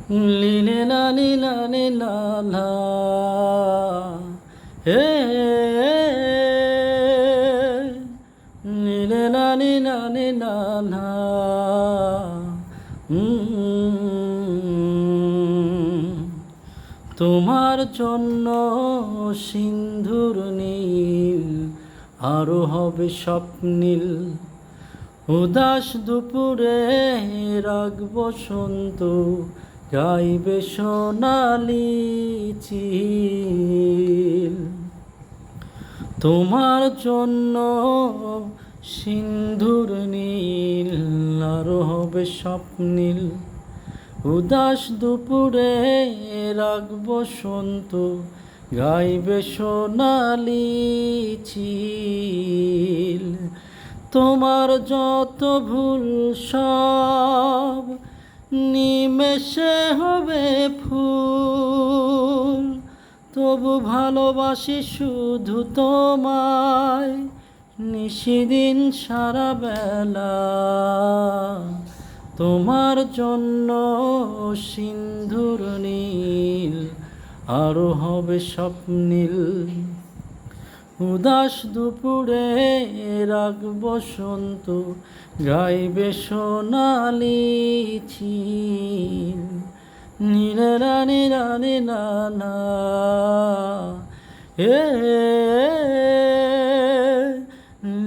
লীলে লালি লালি লালা হে লীলে লালি লালি লালা তোমার জন্য সিন্ধুর নীল আরো হবে স্বপ্নীল উদাস দুপুরে রাগ বসন্ত গাইবে সোনালি চিল তোমার জন্য সিন্ধুর নীল আরো হবে স্বপ্নীল উদাস দুপুরে রাগ বসন্ত গাইবে সোনালি চিল তোমার যত ভুল সব নিমেষে হবে ফুল তবু ভালোবাসি শুধু তোমায় নিশিদিন সারা বেলা তোমার জন্য সিন্ধুর নীল আরো হবে স্বপ্নীল উদাস দুপুরে রাগ বসন্ত গাইবে সোনালি চিল নীলে রানী রানী নানা এ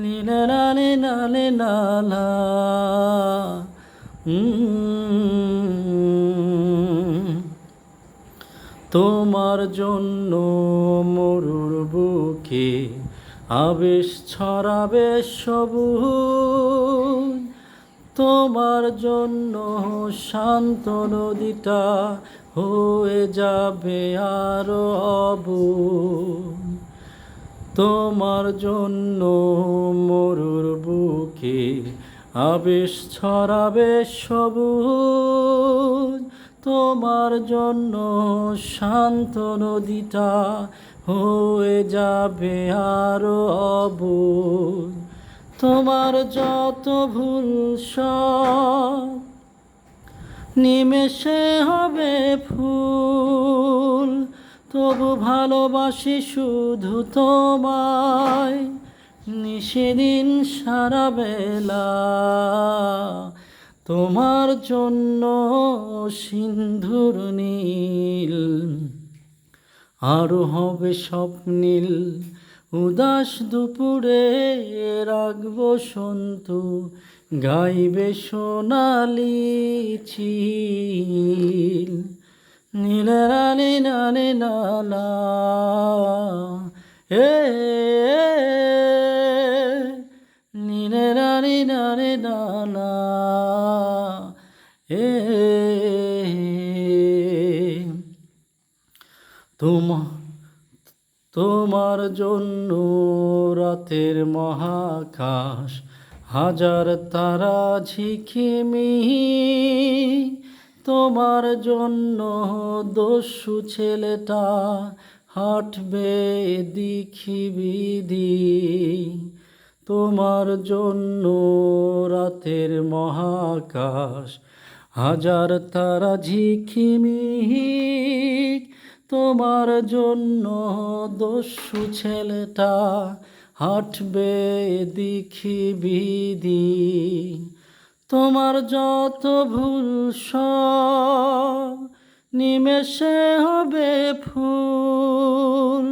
নীলে রানী নালে নালা তোমার জন্য মরুর বুকে আবেশ ছড়াবে সবুজ তোমার জন্য শান্ত নদীটা হয়ে যাবে আরো অবুঝ তোমার জন্য মরুর বুকে আবেশ ছড়াবে সবুজ তোমার জন্য শান্ত নদীটা হয়ে যাবে আরো অবুঝ তোমার যত ভুল সব নিমেষে হবে ফুল তবু ভালোবাসি শুধু তোমায় নিশিদিন সারা বেলা তোমার জন্য সিন্ধুর নীল আরো হবে স্বপ্নীল উদাস দুপুরে রাগ বসন্ত গাইবে সোনালি চিল নীলে রানী নানি নালা এ নীলে রানী নানি নালা এ তোমার জন্য রাতের মহাকাশ হাজার তারা ঝিকিমিহি তোমার জন্য দস্যু ছেলেটা হাঁটবে দিকি বিধি তোমার জন্য রাতের মহাকাশ হাজার তারা ঝিকিমিহি তোমার জন্য দস্যু ছেলেটা হাঁটবে দিকি বিধি তোমার যত ভুল সব নিমেষে হবে ফুল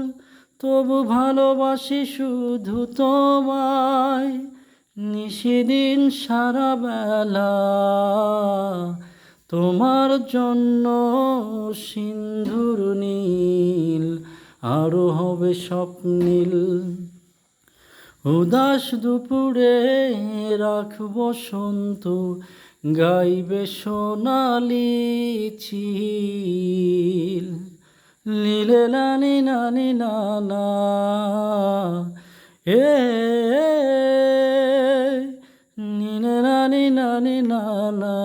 তবু ভালোবাসি শুধু তোমায় নিশিদিন সারা বেলা তোমার জন্য সিন্ধুর নীল আরো হবে স্বপ্নীল উদাস দুপুরে রাখ বসন্ত গাইবে সোনালি চিল নীলে লানি নানি নানা এ নীলে নানি নানি নানা